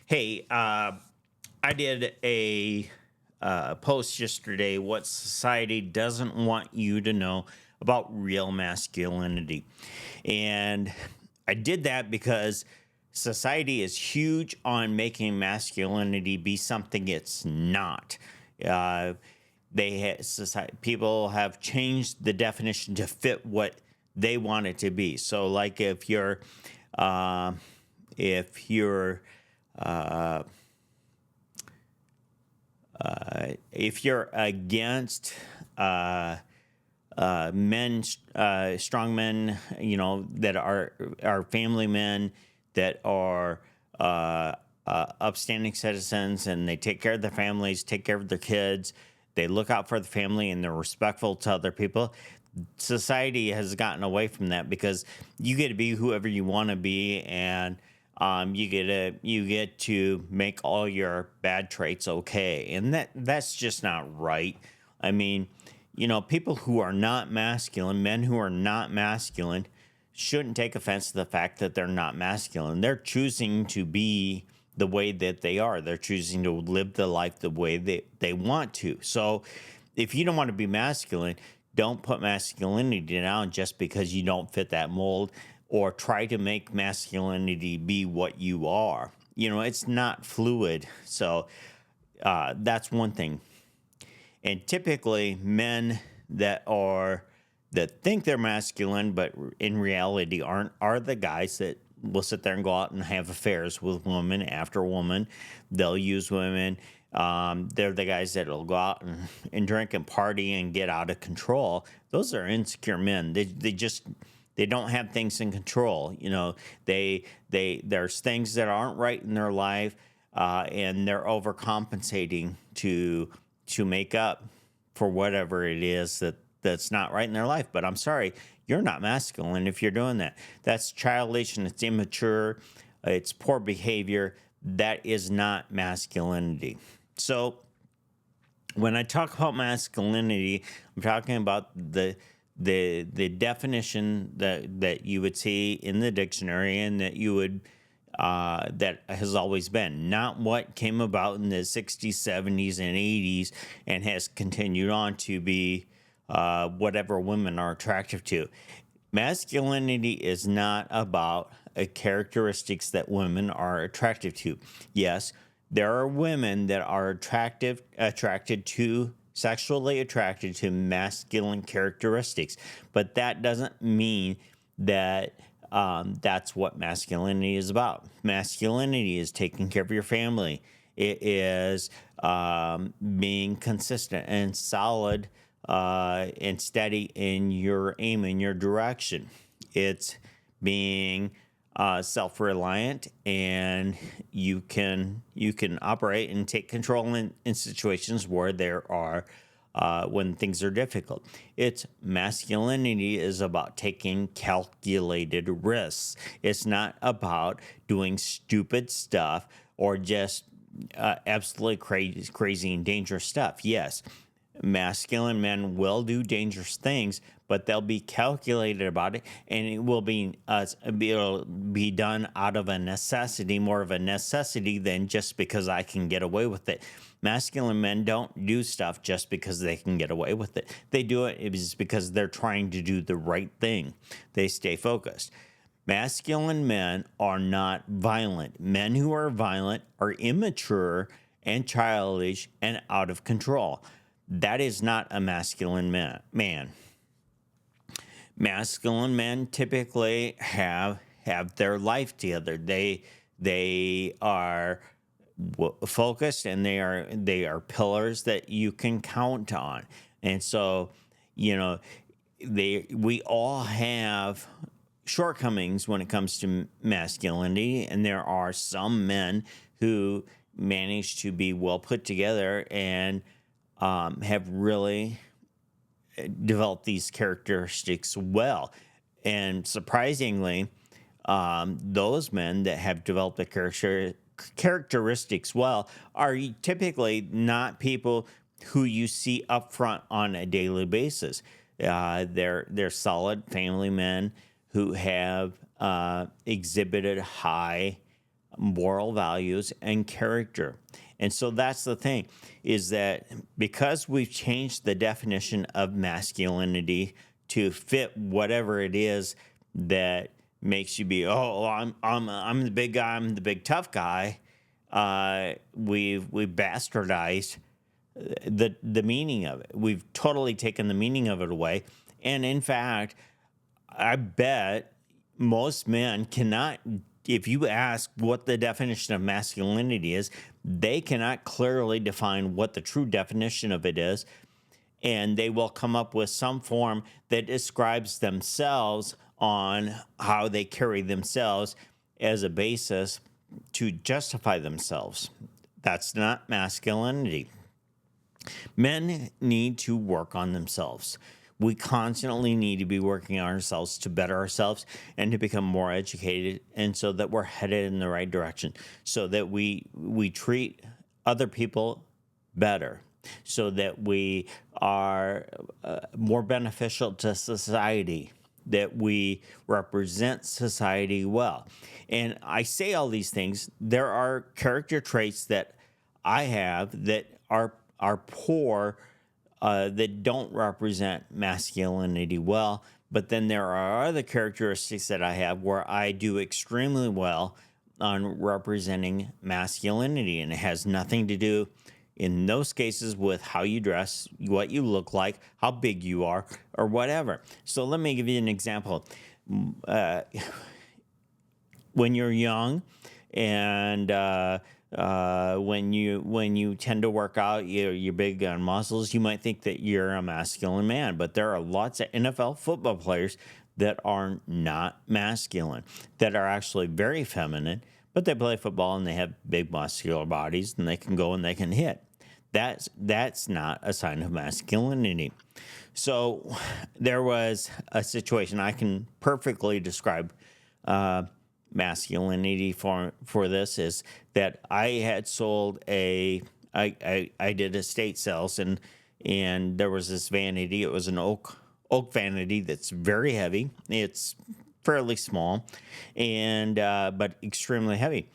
Hey, I did a post yesterday what society doesn't want you to know about real masculinity. And I did that because society is huge on making masculinity be something it's not. Uh, society people have changed the definition to fit what they want it to be. So, like uh, if you're uh, if you're against uh, strong men, that are family men that are upstanding citizens, and they take care of their families, take care of their kids. They look out for the family, and they're respectful to other people. Society has gotten away from that because you get to be whoever you want to be, and you get to make all your bad traits okay, and that's just not right. I mean, people who are not masculine, men who are not masculine, shouldn't take offense to the fact that they're not masculine. They're choosing to be the way that they are. They're choosing to live the life the way they want to. So if you don't want to be masculine, don't put masculinity down just because you don't fit that mold, or try to make masculinity be what you are. It's not fluid. So that's one thing. And typically, men that think they're masculine, but in reality aren't, are the guys that will sit there and go out and have affairs with woman after woman. They'll use women. They're the guys that will go out and drink and party and get out of control. Those are insecure men. They don't have things in control. There's things that aren't right in their life, and they're overcompensating to make up for whatever it is that's not right in their life. But I'm sorry, you're not masculine if you're doing that. That's childish and it's immature. It's poor behavior. That is not masculinity. So when I talk about masculinity, I'm talking about the definition that you would see in the dictionary, and that you would that has always been, not what came about in the 60s, 70s, and 80s and has continued on to be whatever women are attractive to. Masculinity is not about characteristics that women are attractive to. Yes, there are women that are sexually attracted to masculine characteristics, but that doesn't mean that that's what masculinity is about. Masculinity is taking care of your family. It is being consistent and solid and steady in your aim, in your direction. It's being self-reliant, and you can operate and take control in situations where there are when things are difficult. It's masculinity is about taking calculated risks. It's not about doing stupid stuff or just absolutely crazy and dangerous stuff. Yes, masculine men will do dangerous things, but they'll be calculated about it, and it'll be done out of a necessity, more of a necessity than just because I can get away with it. Masculine men don't do stuff just because they can get away with it. They do it is because they're trying to do the right thing. They stay focused. Masculine men are not violent. Men who are violent are immature and childish and out of control. That is not a masculine man. Masculine men typically have their life together. They are focused, and they are pillars that you can count on. And so, we all have shortcomings when it comes to masculinity, and there are some men who manage to be well put together and have really developed these characteristics well. And surprisingly, those men that have developed the characteristics well are typically not people who you see up front on a daily basis. They're solid family men who have exhibited high moral values and character. And so that's the thing, is that because we've changed the definition of masculinity to fit whatever it is that makes you be, oh, I'm the big guy, I'm the big tough guy. We've bastardized the meaning of it. We've totally taken the meaning of it away. And in fact, I bet most men cannot, if you ask what the definition of masculinity is, they cannot clearly define what the true definition of it is. And they will come up with some form that describes themselves on how they carry themselves as a basis to justify themselves. That's not masculinity. Men need to work on themselves. We constantly need to be working on ourselves to better ourselves and to become more educated, and so that we're headed in the right direction, so that we treat other people better, so that we are more beneficial to society, that we represent society well. And I say all these things. There are character traits that I have that are poor, that don't represent masculinity well. But then there are other characteristics that I have where I do extremely well on representing masculinity. And it has nothing to do, in those cases, with how you dress, what you look like, how big you are, or whatever. So let me give you an example. When you're young and when you tend to work out, you're big on muscles, you might think that you're a masculine man, but there are lots of NFL football players that are not masculine, that are actually very feminine, but they play football and they have big muscular bodies and they can go and they can hit. That's not a sign of masculinity. So there was a situation I can perfectly describe masculinity for this, is that I had sold I did estate sales, and there was this vanity. It was an oak vanity that's very heavy. It's fairly small, and but extremely heavy.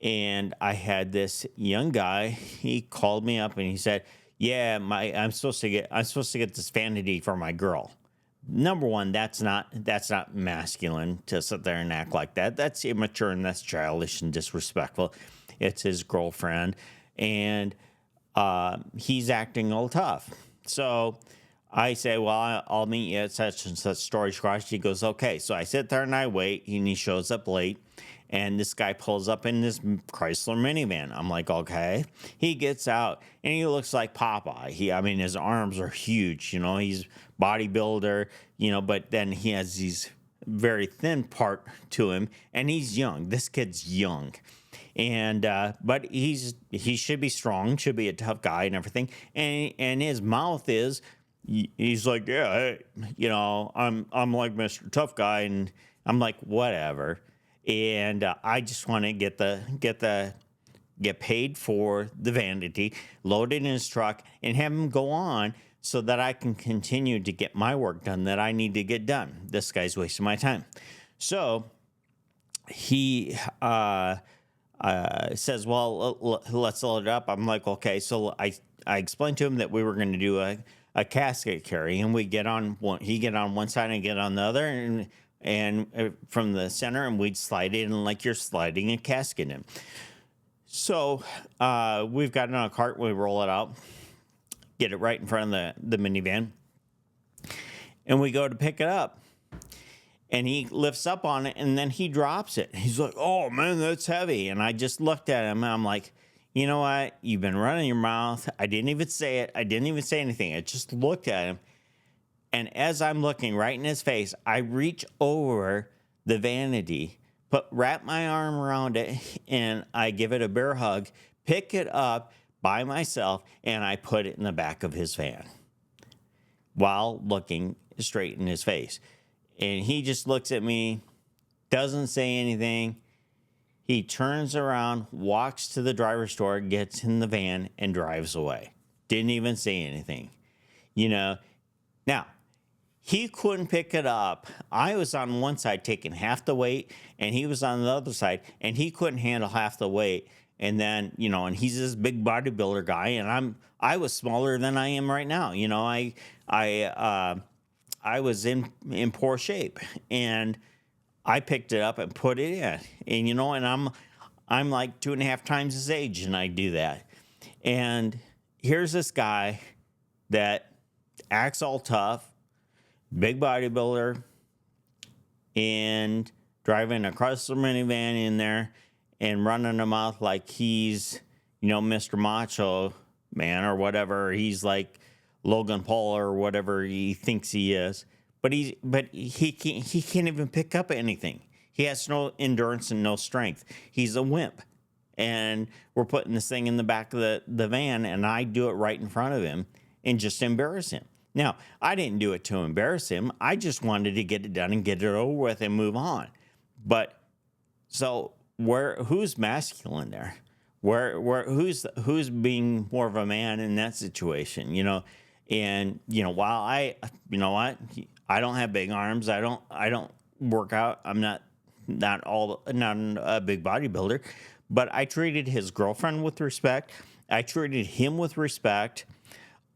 And I had this young guy. He called me up and he said, "Yeah, I'm supposed to get this vanity for my girl." Number one, that's not masculine to sit there and act like that. That's immature and that's childish and disrespectful. It's his girlfriend, and he's acting all tough. So I say, well, I'll meet you at such and such storage garage. He goes, okay. So I sit there and I wait, and he shows up late. And this guy pulls up in this Chrysler minivan. I'm like, okay. He gets out, and he looks like Popeye. His arms are huge. He's bodybuilder, but then he has these very thin part to him, and he's young. This kid's young. And but he should be strong, should be a tough guy and everything. And his mouth is, he's like, yeah, hey, I'm like Mr. Tough Guy, and I'm like, whatever. And I just want to get paid for the vanity, load it in his truck, and have him go on so that I can continue to get my work done that I need to get done. This guy's wasting my time. So he says, well, let's load it up. I'm like, okay. So I explained to him that we were going to do a casket carry, and he get on one side and get on the other, and from the center, and we'd slide it in like you're sliding a casket in. So we've got it on a cart. We roll it out, get it right in front of the minivan, and we go to pick it up. And he lifts up on it, and then he drops it. He's like, oh, man, that's heavy. And I just looked at him, and I'm like, you know what? You've been running your mouth. I didn't even say it. I didn't even say anything. I just looked at him. And as I'm looking right in his face, I reach over the vanity, wrap my arm around it, and I give it a bear hug, pick it up by myself, and I put it in the back of his van while looking straight in his face. And he just looks at me, doesn't say anything. He turns around, walks to the driver's door, gets in the van, and drives away. Didn't even say anything. Now, He couldn't pick it up. I was on one side taking half the weight, and he was on the other side, and he couldn't handle half the weight. And then, and he's this big bodybuilder guy, and I was smaller than I am right now. I was in poor shape, and I picked it up and put it in. And I'm like 2.5 times his age, and I do that. And here's this guy that acts all tough, big bodybuilder, and driving a Chrysler minivan in there and running a mouth like he's, Mr. Macho Man or whatever. He's like Logan Paul or whatever he thinks he is. But he can't even pick up anything. He has no endurance and no strength. He's a wimp. And we're putting this thing in the back of the van, and I do it right in front of him and just embarrass him. Now, I didn't do it to embarrass him. I just wanted to get it done and get it over with and move on. But so who's masculine there? Who's being more of a man in that situation? And while I don't have big arms. I don't work out. I'm not a big bodybuilder, but I treated his girlfriend with respect. I treated him with respect.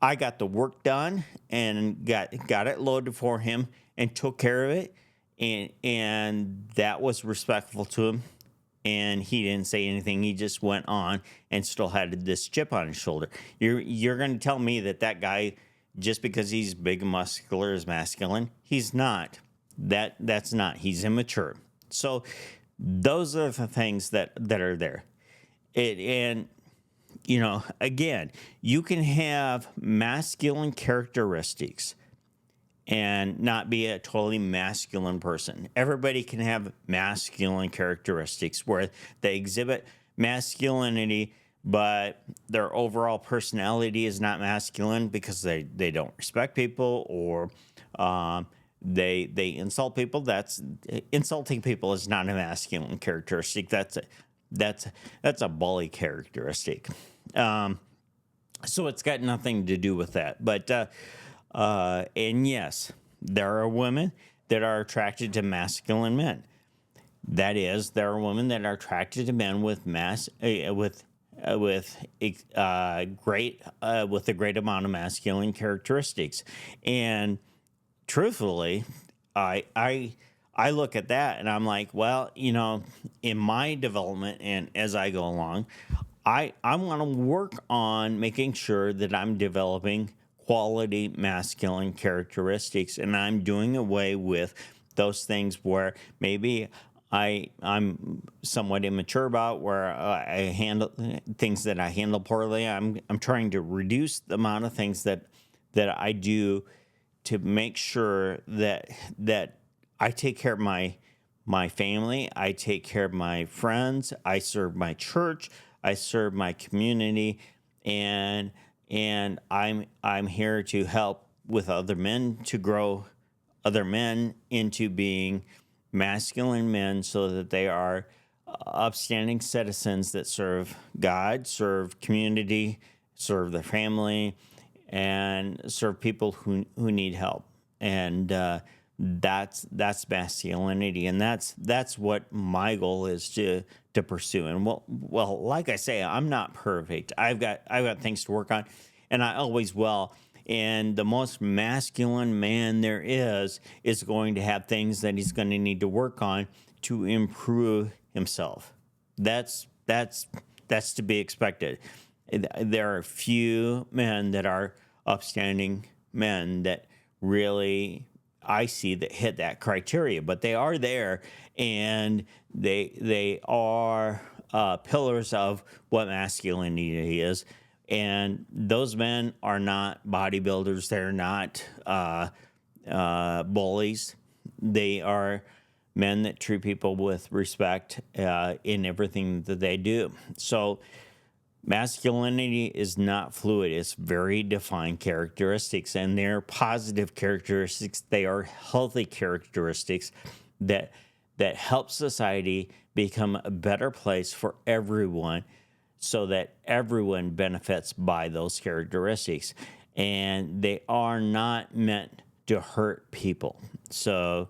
I got the work done and got it loaded for him and took care of it. And that was respectful to him. And he didn't say anything. He just went on and still had this chip on his shoulder. You're going to tell me that guy, just because he's big and muscular, is masculine? He's not. That's not. He's immature. So those are the things that are there. Again, you can have masculine characteristics and not be a totally masculine person. Everybody can have masculine characteristics where they exhibit masculinity, but their overall personality is not masculine because they don't respect people, or they insult people. Insulting people is not a masculine characteristic. That's a bully characteristic. So it's got nothing to do with that. But and yes, there are women that are attracted to masculine men. That is, there are women that are attracted to men with a great amount of masculine characteristics. And truthfully, I look at that and I'm like, well, in my development and as I go along, I want to work on making sure that I'm developing quality masculine characteristics, and I'm doing away with those things where maybe I'm somewhat immature about, where I handle things that I handle poorly. I'm trying to reduce the amount of things that I do to make sure that I take care of my family, I take care of my friends, I serve my church, I serve my community, and I'm here to help with other men to grow other men into being masculine men, so that they are upstanding citizens that serve God, serve community, serve their family, and serve people who need help. And that's masculinity, and that's what my goal is to pursue. And well, like I say, I'm not perfect. I've got things to work on, and I always will. And the most masculine man there is going to have things that he's going to need to work on to improve himself. That's to be expected. There are few men that are upstanding men that really I see that hit that criteria, but they are there, and they are pillars of what masculinity is. And those men are not bodybuilders. They're not bullies. They are men that treat people with respect in everything that they do. So masculinity is not fluid. It's very defined characteristics, and they're positive characteristics. They are healthy characteristics that help society become a better place for everyone, so that everyone benefits by those characteristics. And they are not meant to hurt people. So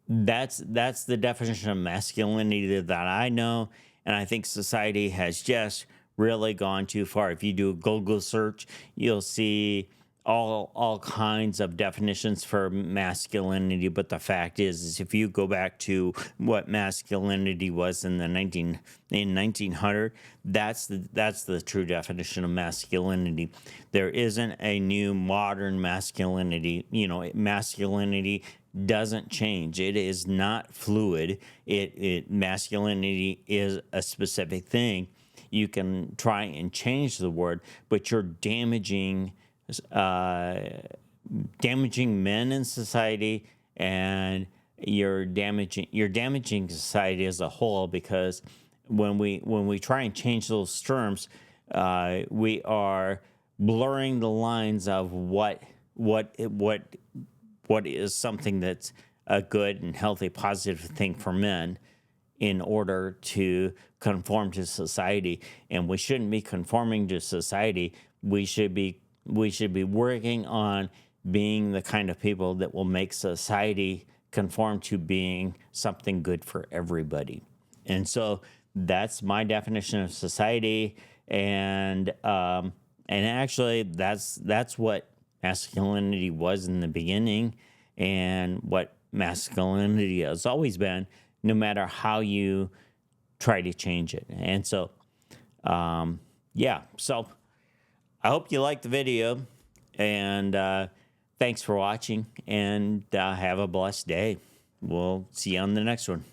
that's the definition of masculinity that I know, and I think society has just really gone too far. If you do a Google search, you'll see all kinds of definitions for masculinity. But the fact is if you go back to what masculinity was in the 1900, that's the true definition of masculinity. There isn't a new modern masculinity. Masculinity doesn't change. It is not fluid. It masculinity is a specific thing. You can try and change the word, but you're damaging men in society, and you're damaging society as a whole, because when we try and change those terms, we are blurring the lines of what is something that's a good and healthy, positive thing for men in order to conform to society. And we shouldn't be conforming to society. We should be working on being the kind of people that will make society conform to being something good for everybody. And so that's my definition of society. And actually that's what masculinity was in the beginning, and what masculinity has always been, no matter how you try to change it. And so, so I hope you liked the video, and thanks for watching, and have a blessed day. We'll see you on the next one.